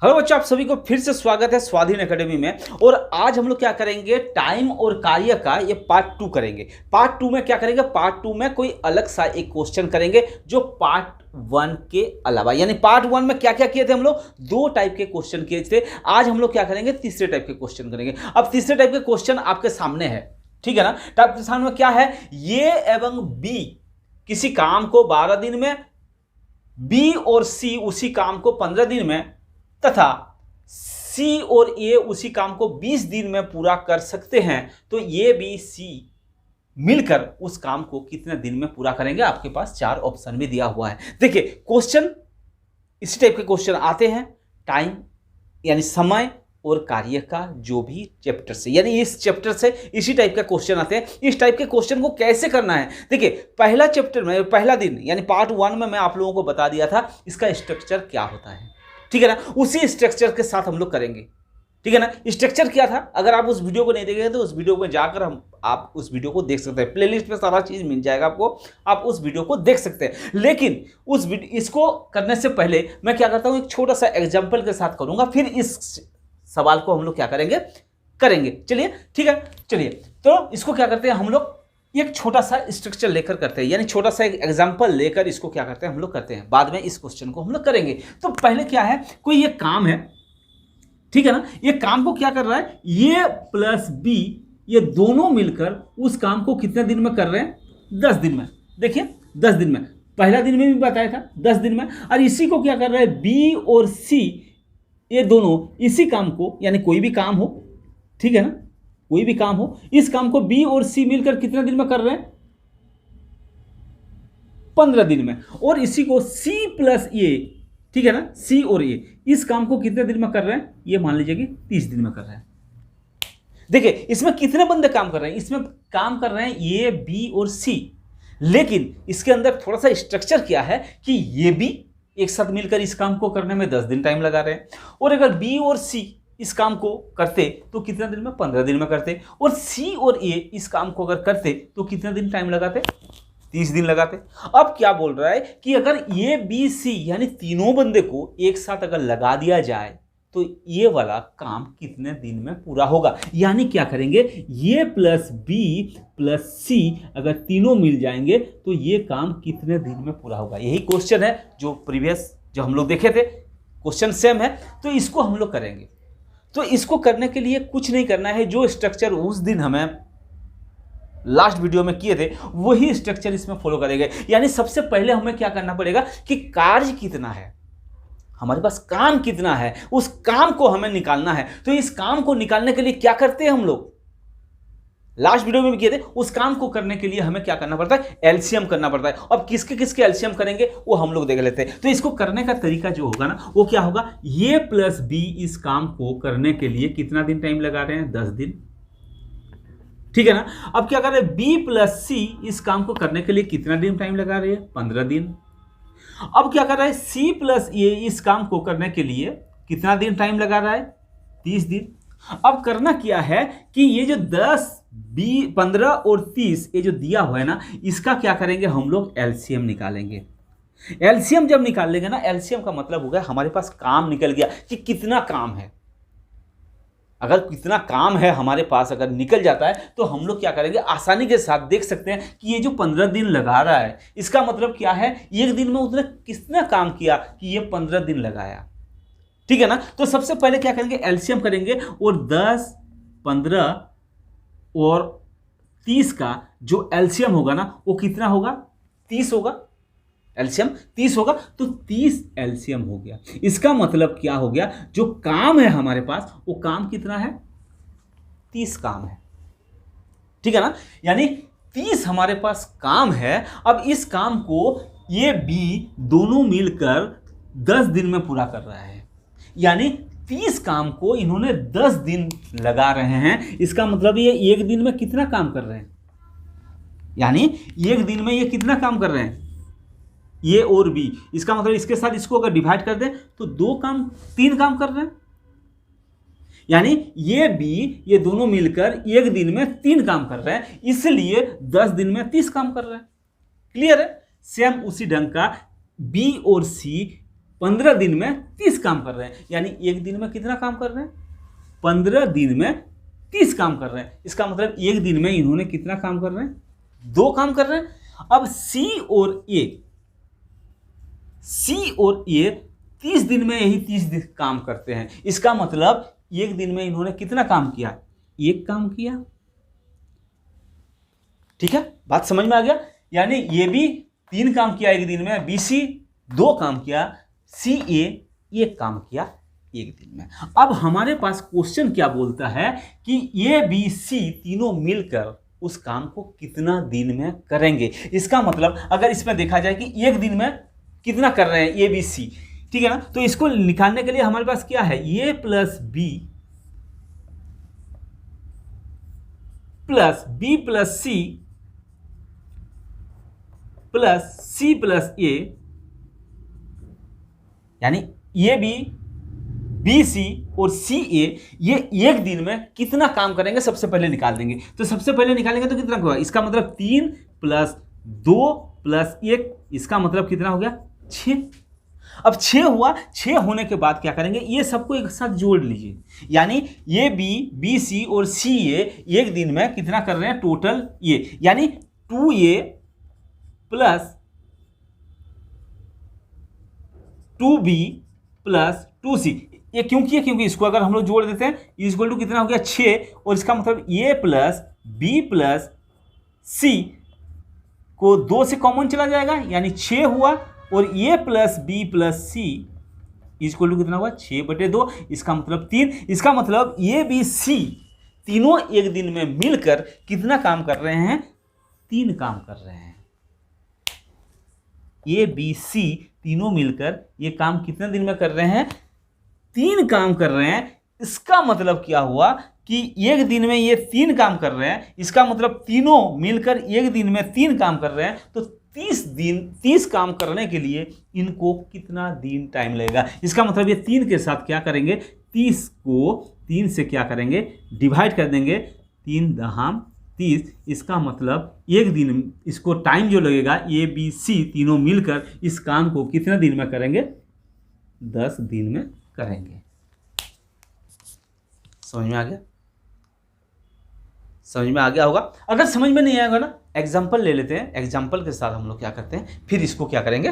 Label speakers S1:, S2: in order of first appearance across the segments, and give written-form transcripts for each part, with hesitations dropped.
S1: Hello बच्चों, आप सभी को फिर से स्वागत है स्वाधीन एकेडमी में। और आज हम लोग क्या करेंगे, टाइम और कार्य का ये पार्ट 2 करेंगे। पार्ट 2 में क्या करेंगे, पार्ट 2 में कोई अलग सा एक क्वेश्चन करेंगे जो पार्ट 1 के अलावा, यानी पार्ट 1 में क्या क्या किए थे हम लोग, 2 टाइप के क्वेश्चन किए थे। आज हम लोग क्या करेंगे, तीसरे टाइप के क्वेश्चन करेंगे। अब तीसरे टाइप के क्वेश्चन आपके सामने है, ठीक है ना। टाइप के सामने क्या है, ए एवं बी किसी काम को 12 दिन में, बी और सी उसी काम को 15 दिन में, तथा सी और ए उसी काम को 20 दिन में पूरा कर सकते हैं। तो ए बी सी मिलकर उस काम को कितने दिन में पूरा करेंगे। आपके पास 4 ऑप्शन भी दिया हुआ है। देखिए क्वेश्चन इसी टाइप के क्वेश्चन आते हैं, टाइम यानी समय और कार्य का जो भी चैप्टर से, यानी इस चैप्टर से इसी टाइप का क्वेश्चन आते हैं। इस टाइप के क्वेश्चन को कैसे करना है, देखिए पहला चैप्टर में, पहला दिन यानी पार्ट 1 में मैं आप लोगों को बता दिया था इसका स्ट्रक्चर क्या होता है, ठीक है ना। उसी स्ट्रक्चर के साथ हम लोग करेंगे, ठीक है ना। स्ट्रक्चर क्या था, अगर आप उस वीडियो को नहीं देखेंगे तो उस वीडियो में जाकर आप उस वीडियो को देख सकते हैं। प्लेलिस्ट में सारा चीज मिल जाएगा आपको, आप उस वीडियो को देख सकते हैं। लेकिन इसको करने से पहले मैं क्या करता हूं, एक छोटा सा एग्जाम्पल के साथ करूंगा, फिर इस सवाल को हम लोग क्या करेंगे। चलिए ठीक है, चलिए तो इसको क्या करते हैं हम लोग, एक छोटा सा स्ट्रक्चर लेकर करते हैं, यानी छोटा सा एक एग्जांपल लेकर इसको क्या करते हैं हम लोग करते हैं। बाद में इस क्वेश्चन को हम लोग करेंगे। तो पहले क्या है, कोई ये काम है, ठीक है ना। ये काम को क्या कर रहा है, ए प्लस बी, ये दोनों मिलकर उस काम को कितने दिन में कर रहे हैं, 10 दिन में। देखिए 10 दिन में, पहला दिन में भी बताया था 10 दिन में। और इसी को क्या कर रहा है, बी और सी ये दोनों इसी काम को, यानी कोई भी काम हो, ठीक है ना, कोई भी काम हो, इस काम को बी और सी मिलकर कितने दिन में कर रहे हैं, 15 दिन में। और इसी को सी प्लस ए, ठीक है ना, सी और ए इस काम को कितने दिन में कर रहे हैं, ये मान लीजिए कि 30 दिन में कर रहे हैं। देखिए इसमें कितने बंदे काम कर रहे हैं, इसमें काम कर रहे हैं ए बी और सी। लेकिन इसके अंदर थोड़ा सा स्ट्रक्चर क्या है कि ये भी एक साथ मिलकर इस काम को करने में 10 दिन टाइम लगा रहे हैं, और अगर बी और सी इस काम को करते तो कितने दिन में, 15 दिन में करते, और सी और ए इस काम को अगर करते तो कितने दिन टाइम लगाते, 30 दिन लगाते। अब क्या बोल रहा है कि अगर ए बी सी यानी तीनों बंदे को एक साथ अगर लगा दिया जाए तो ये वाला काम कितने दिन में पूरा होगा। यानी क्या करेंगे, ए प्लस बी प्लस सी अगर तीनों मिल जाएंगे तो ये काम कितने दिन में पूरा होगा। यही क्वेश्चन है जो प्रीवियस जो हम लोग देखे थे, क्वेश्चन सेम है। तो इसको हम लोग करेंगे। तो इसको करने के लिए कुछ नहीं करना है, जो स्ट्रक्चर उस दिन हमें लास्ट वीडियो में किए थे वही स्ट्रक्चर इसमें फॉलो करेंगे। यानी सबसे पहले हमें क्या करना पड़ेगा कि कार्य कितना है, हमारे पास काम कितना है, उस काम को हमें निकालना है। तो इस काम को निकालने के लिए क्या करते हैं हम लोग, लास्ट वीडियो में भी किए थे, उस काम को करने के लिए हमें क्या करना पड़ता है, एलसीएम करना पड़ता है। अब किसके किसके एलसीएम करेंगे वो हम लोग देख लेते हैं। तो इसको करने का तरीका जो होगा ना, वो क्या होगा, ए प्लस बी इस काम को करने के लिए कितना दिन टाइम लगा रहे हैं, 10 दिन, ठीक है ना। अब क्या कर रहे हैं, बी प्लस सी इस काम को करने के लिए कितना दिन टाइम लगा रहे हैं, 15 दिन। अब क्या कर रहा है, सी प्लस ए इस काम को करने के लिए कितना दिन टाइम लगा रहा है, 30 दिन। अब करना क्या है कि ये जो 10 15 और 30 ये जो दिया हुआ है ना, इसका क्या करेंगे हम लोग, एलसीएम निकालेंगे। एलसीएम जब निकाल लेंगे ना, एलसीएम का मतलब हो गया हमारे पास काम निकल गया कि कितना काम है। अगर कितना काम है हमारे पास अगर निकल जाता है तो हम लोग क्या करेंगे, आसानी के साथ देख सकते हैं कि ये जो 15 दिन लगा रहा है इसका मतलब क्या है, एक दिन में उसने कितना काम किया कि ये 15 दिन लगाया, ठीक है ना। तो सबसे पहले क्या करेंगे, एलसीएम करेंगे, और 10 15 और 30 का जो एलसीएम होगा ना वो कितना होगा, 30 होगा। एलसीएम 30 होगा, तो 30 एलसीएम हो गया। इसका मतलब क्या हो गया, जो काम है हमारे पास वो काम कितना है, 30 काम है, ठीक है ना। यानी 30 हमारे पास काम है। अब इस काम को ये बी दोनों मिलकर 10 दिन में पूरा कर रहा है। यानी 30 काम को इन्होंने 10 दिन लगा रहे हैं। इसका मतलब ये एक दिन में कितना काम कर रहे हैं, यानी एक दिन में ये कितना काम कर रहे हैं, ये और बी। इसका मतलब इसके साथ इसको अगर डिवाइड कर दें तो 3 काम कर रहे हैं। यानी ये बी ये दोनों मिलकर एक दिन में 3 काम कर रहे हैं, इसलिए 10 दिन में 30 काम कर रहे हैं। क्लियर है। सेम उसी ढंग का बी और सी 15 दिन में 30 काम कर रहे हैं, यानी एक दिन में कितना काम कर रहे हैं? 15 दिन में 30 काम कर रहे हैं। इसका मतलब एक दिन में इन्होंने कितना काम कर रहे हैं? 2 काम कर रहे हैं। अब सी और ए 30 दिन में यही 30 दिन काम करते हैं। इसका मतलब एक दिन में इन्होंने कितना काम किया? 1 काम किया। ठीक है, बात समझ में आ गया? यानी ये भी 3 काम किया एक दिन में, बी सी 2 काम किया, सी ए 1 काम किया एक दिन में। अब हमारे पास क्वेश्चन क्या बोलता है कि ए बी सी तीनों मिलकर उस काम को कितना दिन में करेंगे। इसका मतलब अगर इसमें देखा जाए कि एक दिन में कितना कर रहे हैं ए बी सी, ठीक है ना, तो इसको निकालने के लिए हमारे पास क्या है? A plus B plus C plus C plus A, यानी ए बी सी और सी ए ये एक दिन में कितना काम करेंगे सबसे पहले निकाल देंगे। तो सबसे पहले निकालेंगे तो कितना होगा? इसका मतलब 3 प्लस 2 प्लस 1, इसका मतलब कितना हो गया? 6। अब 6 हुआ। 6 होने के बाद क्या करेंगे? ये सबको एक साथ जोड़ लीजिए, यानी ये बी सी और सी ए एक दिन में कितना कर रहे हैं टोटल? ये यानी 2a plus 2b plus 2c। ये क्यों किया? क्योंकि इसको अगर हम लोग जोड़ देते हैं इक्वल टू कितना हो गया? 6। और इसका मतलब a प्लस बी प्लस सी को 2 से कॉमन चला जाएगा, यानी 6 हुआ। और a plus B plus C equal to कितना हुआ? 6/2। इसका मतलब 3। इसका मतलब ए बी सी तीनों एक दिन में मिलकर कितना काम कर रहे हैं? 3 काम कर रहे हैं। ए बी सी तीनों मिलकर ये काम कितने दिन में कर रहे हैं? 3 काम कर रहे हैं। इसका मतलब क्या हुआ कि एक दिन में ये 3 काम कर रहे हैं। इसका मतलब तीनों मिलकर एक दिन में 3 काम कर रहे हैं। तो 30 काम करने के लिए इनको कितना दिन टाइम लगेगा? इसका मतलब ये 3 के साथ क्या करेंगे? 30 को 3 से क्या करेंगे? डिवाइड कर देंगे। 3 दहाम 30। इसका मतलब एक दिन इसको टाइम जो लगेगा ए बी सी तीनों मिलकर इस काम को कितने दिन में करेंगे? 10 दिन में करेंगे। समझ में आ गया? समझ में आ गया होगा। अगर समझ में नहीं आएगा ना, एग्जाम्पल ले लेते हैं। एग्जाम्पल के साथ हम लोग क्या करते हैं, फिर इसको क्या करेंगे?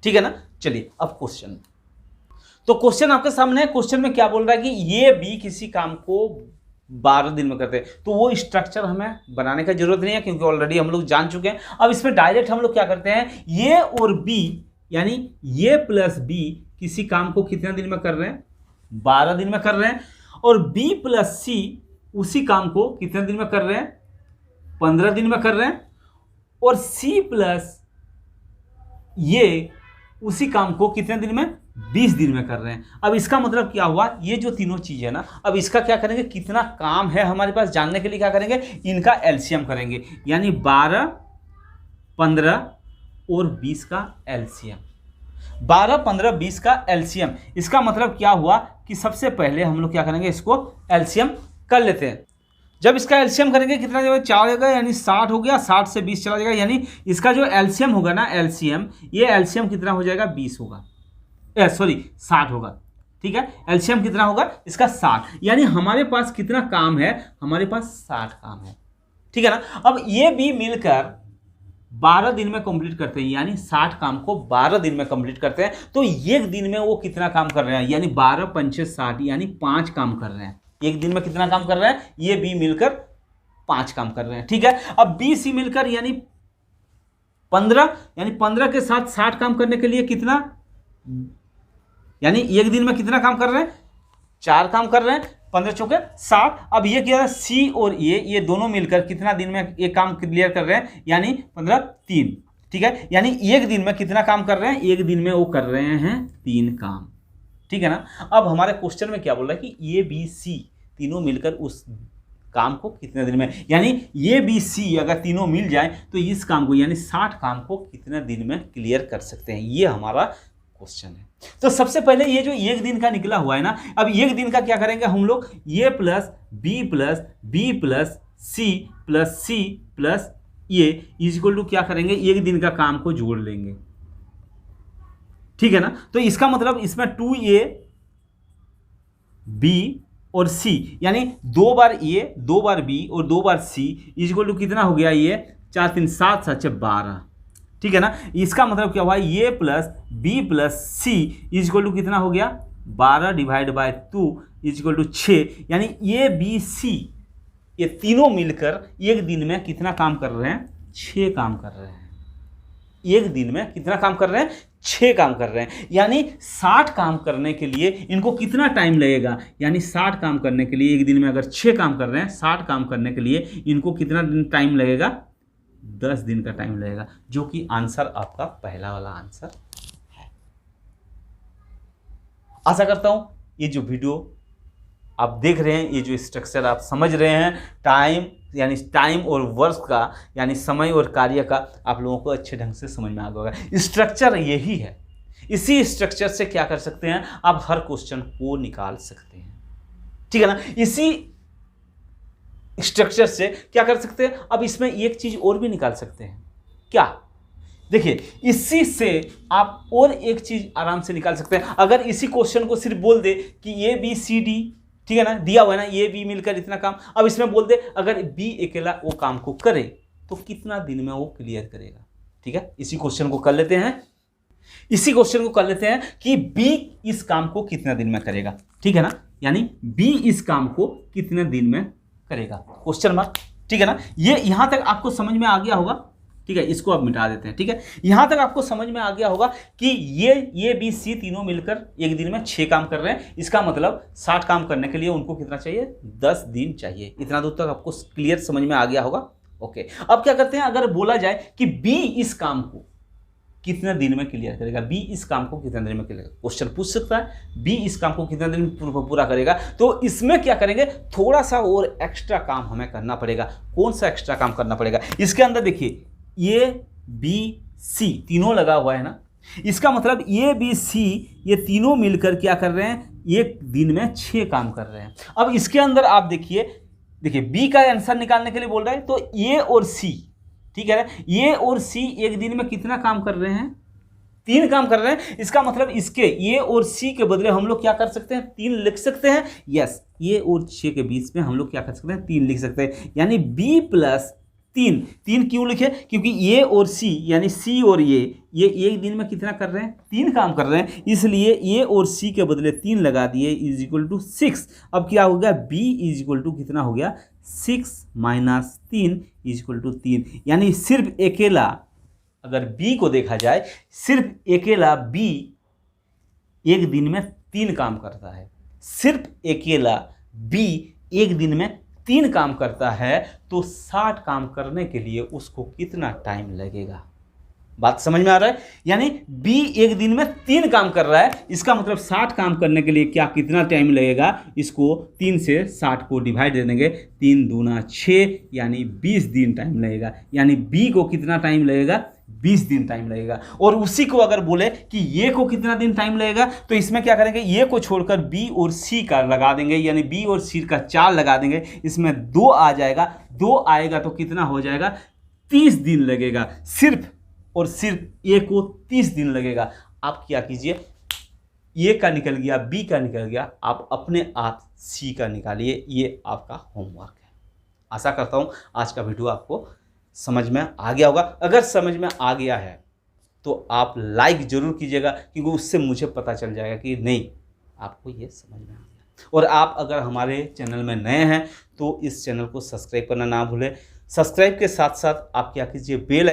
S1: ठीक है ना। चलिए अब क्वेश्चन। तो क्वेश्चन आपके सामने है। क्वेश्चन में क्या बोल रहा है कि ये बी किसी काम को 12 दिन में करते हैं। तो वो स्ट्रक्चर हमें बनाने का जरूरत नहीं है, क्योंकि ऑलरेडी हम लोग जान चुके हैं। अब इसमें डायरेक्ट हम लोग क्या करते हैं? ये और बी यानी ये प्लस बी किसी काम को कितने दिन में कर रहे हैं? 12 दिन में कर रहे हैं। और बी प्लस सी उसी काम को कितने दिन में कर रहे हैं? 15 दिन में कर रहे हैं। और सी प्लस ये उसी काम को कितने दिन में? 20 दिन में कर रहे हैं। अब इसका मतलब क्या हुआ? ये जो तीनों चीज है ना, अब इसका क्या करेंगे? कितना काम है हमारे पास जानने के लिए क्या करेंगे? इनका एलसीएम करेंगे, यानी 12, 15 और 20 का एलसीएम। 12, 15, 20 का एलसीएम। इसका मतलब क्या हुआ कि सबसे पहले हम लोग क्या करेंगे? इसको एलसीएम कर लेते हैं। जब इसका एलसीएम करेंगे कितना जाएगा? 4 हो गया, यानी 60 हो गया। 60 से 20 चला जाएगा, यानी इसका जो एलसीएम होगा ना, एलसीएम, ये एलसीएम कितना हो जाएगा? 20 होगा, 60 होगा। ठीक है, एलसीएम कितना होगा इसका? 60। यानी हमारे पास कितना काम है? हमारे पास 60 काम है। ठीक है ना। अब ये भी मिलकर 12 दिन में कंप्लीट करते हैं, यानी 60 काम को 12 दिन में कंप्लीट करते हैं। तो एक दिन में वो कितना काम कर रहे हैं? यानी 12 पंचे 60, यानी 5 काम कर रहे हैं। एक दिन में कितना काम कर रहे हैं? ये बी मिलकर 5 काम कर रहे हैं। ठीक है। अब बी सी मिलकर यानी 15, यानी 15 के साथ 60 काम करने के लिए कितना, यानी एक दिन में कितना काम कर रहे हैं? 4 काम कर रहे हैं। 15 चौके 60। अब ये क्या है? सी और ये दोनों मिलकर कितना दिन में एक काम क्लियर कर रहे हैं? यानी 15 3। ठीक है, यानी एक दिन में कितना काम कर रहे हैं? एक दिन में वो कर रहे हैं 3 काम। ठीक है ना। अब हमारे क्वेश्चन में क्या बोल रहा है कि ए बी सी तीनों मिलकर उस काम को कितने दिन में, यानी ए बी सी अगर तीनों मिल जाए तो इस काम को यानी 60 काम को कितने दिन में क्लियर कर सकते हैं? ये हमारा क्वेश्चन है। तो सबसे पहले ये जो एक दिन का निकला हुआ है ना, अब एक दिन का क्या करेंगे हम लोग? A plus B plus C plus A equal to क्या करेंगे? एक दिन का काम को जोड़ लेंगे। ठीक है ना। तो इसका मतलब इसमें 2a b और c, यानी 2 बार a 2 बार b और 2 बार c इक्वल टू कितना हो गया, ये 4 3 7 7 12, ठीक है ना। इसका मतलब क्या हुआ, a plus b plus c equal to कितना हो गया, 12 डिवाइड बाय 2 इक्वल टू 6, यानी a b c ये तीनों मिलकर एक दिन में कितना काम कर रहे हैं, 6 काम कर रहे हैं। एक दिन में कितना काम कर रहे हैं, 6 काम कर रहे हैं। यानी 60 काम करने के लिए इनको कितना टाइम लगेगा, यानी 60 काम करने के लिए एक दिन में अगर 6 काम कर रहे हैं, 60 काम करने के लिए इनको कितना दिन टाइम लगेगा, 10 दिन का टाइम लगेगा, जो कि आंसर आपका पहला वाला आंसर है। आशा करता हूं ये जो वीडियो आप देख रहे हैं, ये जो स्ट्रक्चर आप समझ रहे हैं, टाइम और वर्क का, यानी समय और कार्य का, आप लोगों को अच्छे ढंग से समझ में आ गया होगा। स्ट्रक्चर यही है। इसी स्ट्रक्चर से क्या कर सकते हैं, आप हर क्वेश्चन को निकाल सकते हैं, ठीक है ना। इसी स्ट्रक्चर से क्या कर सकते हैं, अब इसमें एक चीज और भी निकाल सकते हैं। क्या, देखिए इसी से आप और एक चीज आराम से निकाल सकते हैं। अगर इसी क्वेश्चन को सिर्फ बोल दे कि ए बी सी डी, ठीक है ना, दिया हुआ है ना, ये बी मिलकर इतना काम, अब इसमें बोल दे अगर बी अकेला वो काम को करे तो कितना दिन में वो क्लियर करेगा, ठीक है। इसी क्वेश्चन को कर लेते हैं, इसी क्वेश्चन को कर लेते हैं कि बी इस काम को कितना दिन में करेगा, ठीक है ना, यानी बी इस काम को कितने दिन में करेगा, क्वेश्चन मार्क, ठीक है ना। ये यहां तक आपको समझ में आ गया होगा, ठीक है। इसको अब मिटा देते हैं, ठीक है। यहां तक आपको समझ में आ गया होगा कि ये बी सी तीनों मिलकर एक दिन में 6 काम कर रहे हैं। इसका मतलब 60 काम करने के लिए उनको कितना चाहिए, 10 दिन चाहिए। इतना दूर तक आपको क्लियर समझ में आ गया होगा, ओके। अब क्या करते हैं, अगर बोला जाए कि बी इस काम को कितने दिन में क्लियर करेगा, बी इस काम को कितने दिन में क्लियर, क्वेश्चन पूछ सकता है बी इस काम को कितने दिन में पूरा करेगा। तो इसमें क्या करेंगे, थोड़ा सा और एक्स्ट्रा काम हमें करना पड़ेगा। कौन सा एक्स्ट्रा काम करना पड़ेगा, इसके अंदर देखिए ए बी सी तीनों लगा हुआ है ना, इसका मतलब ए बी सी ये तीनों मिलकर क्या कर रहे हैं, एक दिन में 6 काम कर रहे हैं। अब इसके अंदर आप देखिए बी का आंसर निकालने के लिए बोल रहा है, तो ए और सी, ठीक है, ए और सी एक दिन में कितना काम कर रहे हैं, 3 काम कर रहे हैं। इसका मतलब इसके ए और सी के बदले हम लोग क्या कर सकते हैं, 3 लिख सकते हैं। यस, ए और 6 के बीच में हम लोग क्या कर सकते हैं, 3 लिख सकते हैं, यानी बी प्लस 3 क्यों लिखे, क्योंकि ए और सी यानी सी और ये एक दिन में कितना कर रहे हैं, 3 काम कर रहे हैं, इसलिए ए और सी के बदले 3 लगा दिए इज इक्वल टू 6। अब क्या हो गया, बी इज इक्वल टू कितना हो गया, 6 माइनस 3 इज इक्वल टू 3, यानी सिर्फ अकेला अगर बी को देखा जाए, सिर्फ अकेला बी एक दिन में 3 काम करता है। सिर्फ अकेला बी एक दिन में 3 काम करता है, तो 60 काम करने के लिए उसको कितना टाइम लगेगा, बात समझ में आ रहा है। यानी बी एक दिन में 3 काम कर रहा है, इसका मतलब 60 काम करने के लिए क्या कितना टाइम लगेगा, इसको 3 से 60 को डिवाइड दे देंगे, 3 दूना 6 यानी 20 दिन टाइम लगेगा। यानी बी को कितना टाइम लगेगा, 20 दिन टाइम लगेगा। और उसी को अगर बोले कि ये को कितना दिन टाइम लगेगा, तो इसमें क्या करेंगे, ये को छोड़कर बी और सी का लगा देंगे, यानी बी और सी का 4 लगा देंगे, इसमें 2 आ जाएगा, 2 आएगा तो कितना हो जाएगा, 30 दिन लगेगा। सिर्फ और सिर्फ ए को 30 दिन लगेगा। आप क्या कीजिए, ए का निकल गया, बी का निकल गया, आप अपने आप सी का निकालिए, ये आपका होमवर्क है। आशा करता हूं आज का वीडियो आपको समझ में आ गया होगा। अगर समझ में आ गया है तो आप लाइक जरूर कीजिएगा, क्योंकि उससे मुझे पता चल जाएगा कि नहीं आपको ये समझ में आ गया। और आप अगर हमारे चैनल में नए हैं तो इस चैनल को सब्सक्राइब करना ना भूलें। सब्सक्राइब के साथ साथ आप क्या कीजिए, बेल